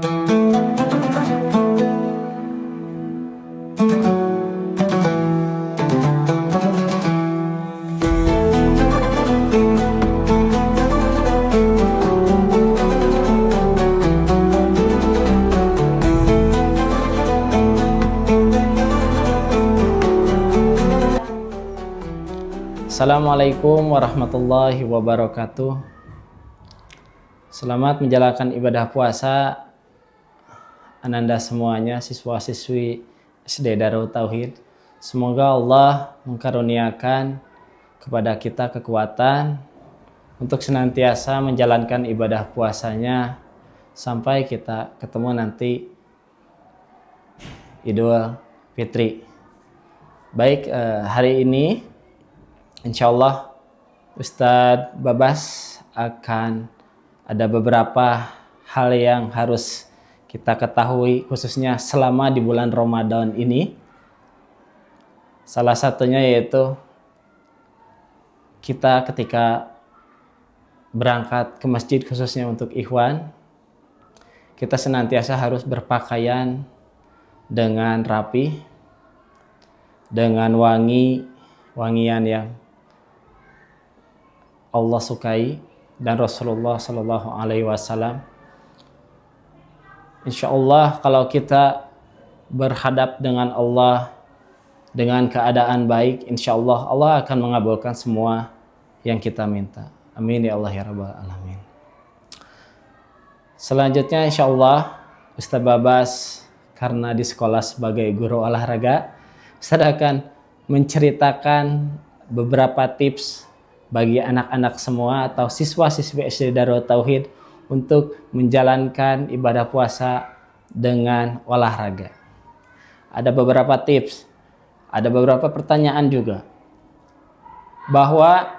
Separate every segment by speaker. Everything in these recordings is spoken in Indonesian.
Speaker 1: Assalamualaikum warahmatullahi wabarakatuh. Selamat menjalankan ibadah puasa Ananda semuanya, siswa-siswi SD Darut Tauhid. Semoga Allah mengkaruniakan kepada kita kekuatan untuk senantiasa menjalankan ibadah puasanya sampai kita ketemu nanti Idul Fitri. Baik, hari ini insya Allah Ustadz Babas akan ada beberapa hal yang harus kita ketahui khususnya selama di bulan Ramadan ini. Salah satunya yaitu kita ketika berangkat ke masjid khususnya untuk ikhwan, kita senantiasa harus berpakaian dengan rapi, dengan wangian yang Allah sukai dan Rasulullah Shallallahu Alaihi Wasallam. Insya Allah kalau kita berhadap dengan Allah dengan keadaan baik, insya Allah Allah akan mengabulkan semua yang kita minta. Amin ya Allah ya Rabbal Alamin. Selanjutnya insya Allah Ustadz Babas karena di sekolah sebagai guru olahraga, Ustadz akan menceritakan beberapa tips bagi anak-anak semua atau siswa-siswi SD Darut Tauhid untuk menjalankan ibadah puasa dengan olahraga. Ada beberapa tips, ada beberapa pertanyaan juga, bahwa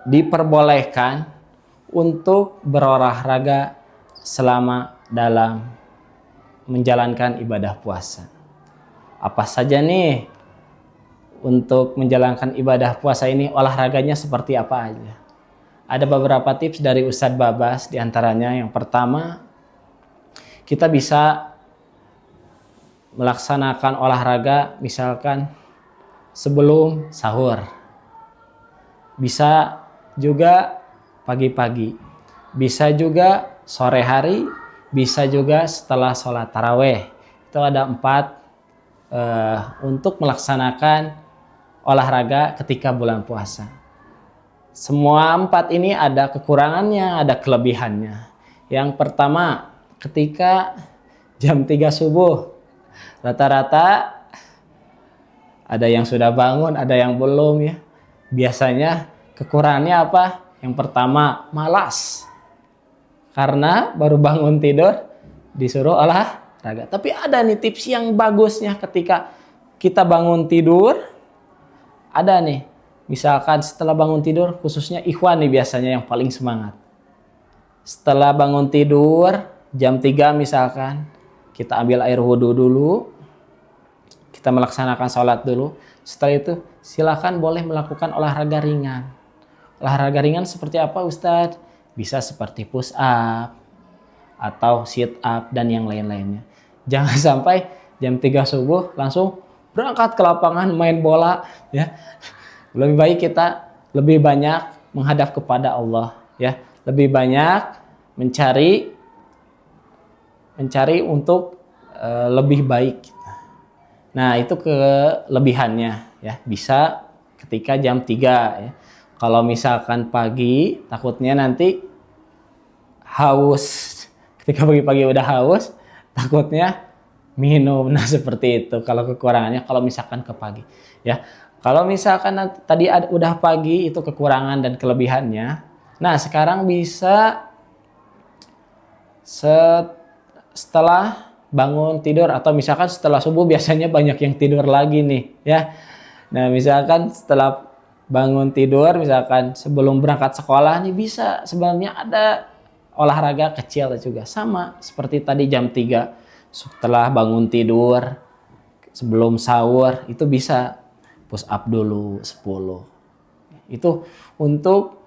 Speaker 1: diperbolehkan untuk berolahraga selama dalam menjalankan ibadah puasa. Apa saja nih untuk menjalankan ibadah puasa ini, olahraganya seperti apa aja? Ada beberapa tips dari Ustadz Babas, diantaranya yang pertama, kita bisa melaksanakan olahraga misalkan sebelum sahur. Bisa juga pagi-pagi, bisa juga sore hari, bisa juga setelah sholat taraweh. Itu ada 4 untuk melaksanakan olahraga ketika bulan puasa. Semua 4 ini ada kekurangannya, ada kelebihannya. Yang pertama, ketika jam 3 subuh, rata-rata ada yang sudah bangun, ada yang belum ya. Biasanya kekurangannya apa? Yang pertama, malas. Karena baru bangun tidur disuruh olahraga. Tapi ada nih tips yang bagusnya ketika kita bangun tidur. Ada nih, misalkan setelah bangun tidur, khususnya ikhwan nih biasanya yang paling semangat. Setelah bangun tidur, jam 3 misalkan, kita ambil air wudhu dulu, kita melaksanakan sholat dulu. Setelah itu, silakan boleh melakukan olahraga ringan. Olahraga ringan seperti apa Ustadz? Bisa seperti push up, atau sit up, dan yang lain-lainnya. Jangan sampai jam 3 subuh langsung berangkat ke lapangan main bola ya. Lebih baik kita lebih banyak menghadap kepada Allah ya. Lebih banyak mencari untuk lebih baik. Nah, itu kelebihannya ya. Bisa ketika jam 3 ya. Kalau misalkan pagi takutnya nanti haus. Ketika pagi-pagi udah haus, takutnya minum. Nah, seperti itu kalau kekurangannya kalau misalkan ke pagi ya. Kalau misalkan tadi udah pagi, itu kekurangan dan kelebihannya. Nah, sekarang bisa setelah bangun tidur, atau misalkan setelah subuh biasanya banyak yang tidur lagi nih ya. Nah, misalkan setelah bangun tidur, misalkan sebelum berangkat sekolah nih, bisa sebenarnya ada olahraga kecil juga, sama seperti tadi jam 3 setelah bangun tidur sebelum sahur, itu bisa push up dulu 10. Itu untuk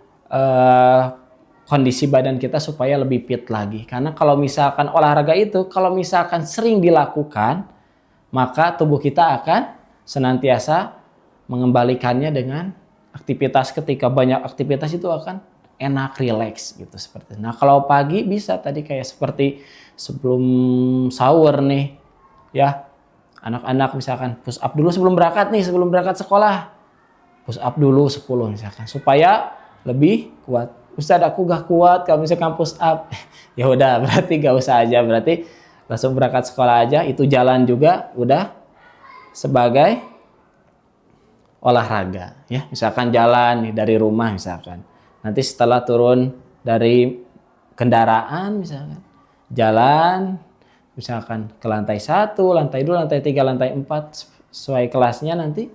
Speaker 1: kondisi badan kita supaya lebih fit lagi. Karena kalau misalkan olahraga itu, kalau misalkan sering dilakukan, maka tubuh kita akan senantiasa mengembalikannya dengan aktivitas. Ketika banyak aktivitas itu akan enak, rileks gitu seperti itu. Nah kalau pagi bisa tadi kayak seperti sebelum sahur nih, ya anak-anak misalkan push up dulu sebelum berangkat sekolah, push up dulu 10 misalkan supaya lebih kuat. Ustadz aku gak kuat kalau misalkan push up. Ya udah berarti gak usah aja, berarti langsung berangkat sekolah aja. Itu jalan juga udah sebagai olahraga ya. Misalkan jalan nih dari rumah misalkan. Nanti setelah turun dari kendaraan misalkan jalan misalkan ke lantai 1, lantai 2, lantai 3, lantai 4 sesuai kelasnya nanti.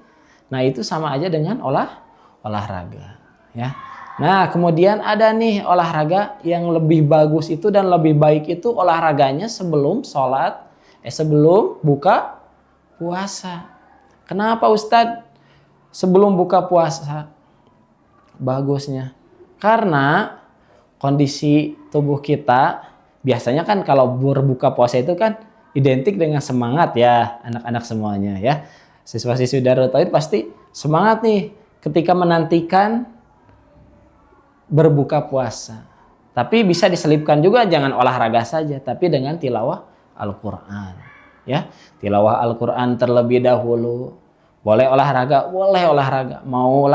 Speaker 1: Nah, itu sama aja dengan olahraga ya. Nah, kemudian ada nih olahraga yang lebih bagus itu dan lebih baik itu olahraganya sebelum sebelum buka puasa. Kenapa Ustadz? Sebelum buka puasa bagusnya. Karena kondisi tubuh kita biasanya kan kalau berbuka puasa itu kan identik dengan semangat ya anak-anak semuanya ya. Siswa-siswi Darut Tauhid pasti semangat nih ketika menantikan berbuka puasa. Tapi bisa diselipkan juga jangan olahraga saja, tapi dengan tilawah Al-Quran. Ya, tilawah Al-Quran terlebih dahulu. Boleh olahraga, boleh olahraga. Mau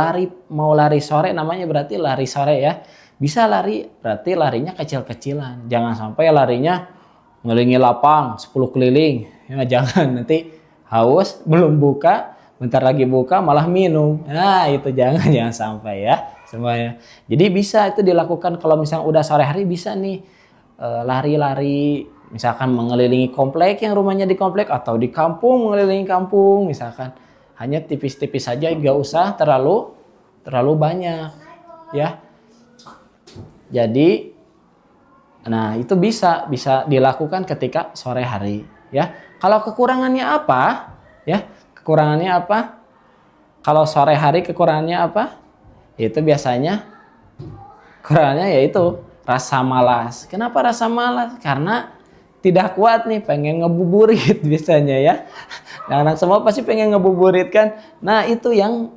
Speaker 1: lari sore namanya berarti lari sore ya. Bisa lari, berarti larinya kecil-kecilan. Jangan sampai larinya ngelilingi lapang 10 keliling. Ya, jangan nanti haus, belum buka, bentar lagi buka malah minum. Nah, itu jangan sampai ya. Semuanya. Jadi bisa itu dilakukan kalau misalnya udah sore hari bisa nih lari-lari misalkan mengelilingi komplek yang rumahnya di komplek atau di kampung mengelilingi kampung misalkan hanya tipis-tipis saja nggak usah terlalu banyak ya. Jadi nah itu bisa dilakukan ketika sore hari ya. Kalau kekurangannya apa ya? Kekurangannya apa? Kalau sore hari kekurangannya apa? Itu biasanya kurangnya yaitu rasa malas. Kenapa rasa malas? Karena tidak kuat nih pengen ngebuburit biasanya ya. Anak semua pasti pengen ngebuburit kan. Nah itu yang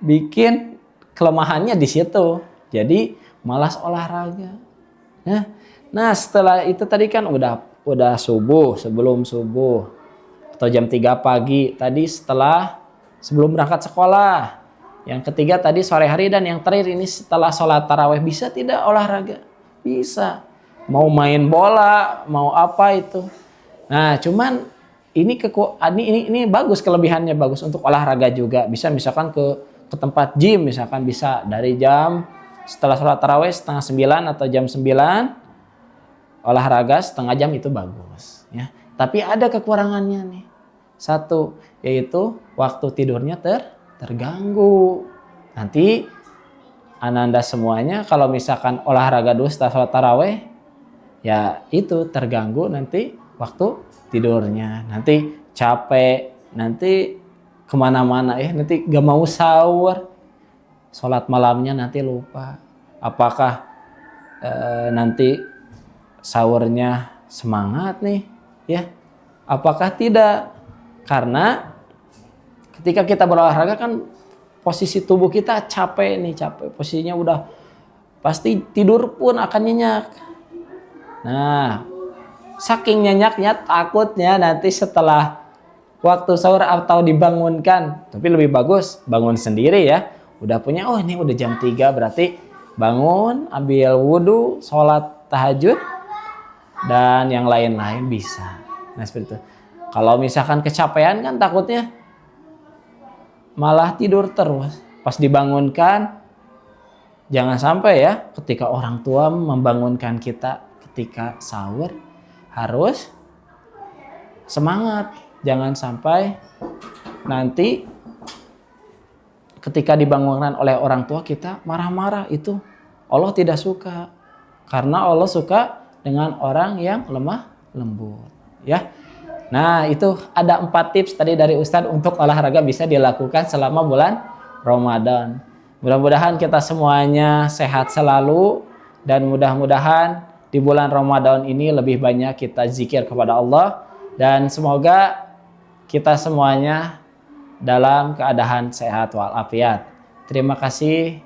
Speaker 1: bikin kelemahannya di situ. Jadi malas olahraga. Nah setelah itu tadi kan udah subuh, sebelum subuh atau jam 3 pagi tadi sebelum berangkat sekolah. Yang ketiga tadi sore hari dan yang terakhir ini setelah sholat tarawih. Bisa tidak olahraga? Bisa. Mau main bola, mau apa itu. Nah cuman ini bagus, kelebihannya bagus untuk olahraga juga. Bisa misalkan ke tempat gym misalkan bisa dari jam setelah sholat tarawih setengah 9 atau jam 9 olahraga setengah jam itu bagus. Ya. Tapi ada kekurangannya nih. Satu yaitu waktu tidurnya terganggu. Nanti ananda semuanya kalau misalkan olahraga dulu setelah sholat tarawih ya itu terganggu nanti waktu tidurnya. Nanti capek, nanti kemana-mana ya, nanti gak mau sahur. Sholat malamnya nanti lupa. Apakah nanti sahurnya semangat nih ya? Apakah tidak? Karena ketika kita berolahraga kan posisi tubuh kita capek. Posisinya udah pasti tidur pun akan nyenyak. Nah, saking nyenyaknya takutnya nanti setelah waktu sahur atau dibangunkan. Tapi lebih bagus bangun sendiri ya. Udah punya, ini udah jam 3 berarti bangun, ambil wudhu, sholat tahajud, dan yang lain-lain bisa. Nah seperti itu. Kalau misalkan kecapean kan takutnya malah tidur terus. Pas dibangunkan, jangan sampai ya ketika orang tua membangunkan kita ketika sahur harus semangat. Jangan sampai nanti ketika dibangunkan oleh orang tua kita marah-marah. Itu Allah tidak suka. Karena Allah suka dengan orang yang lemah lembut. Ya. Nah itu ada 4 tips tadi dari Ustadz untuk olahraga bisa dilakukan selama bulan Ramadan. Mudah-mudahan kita semuanya sehat selalu dan mudah-mudahan di bulan Ramadan ini lebih banyak kita zikir kepada Allah, dan semoga kita semuanya dalam keadaan sehat walafiat. Terima kasih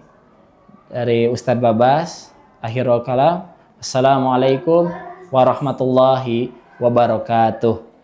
Speaker 1: dari Ustadz Babas. Akhirul kalam. Assalamualaikum warahmatullahi wabarakatuh.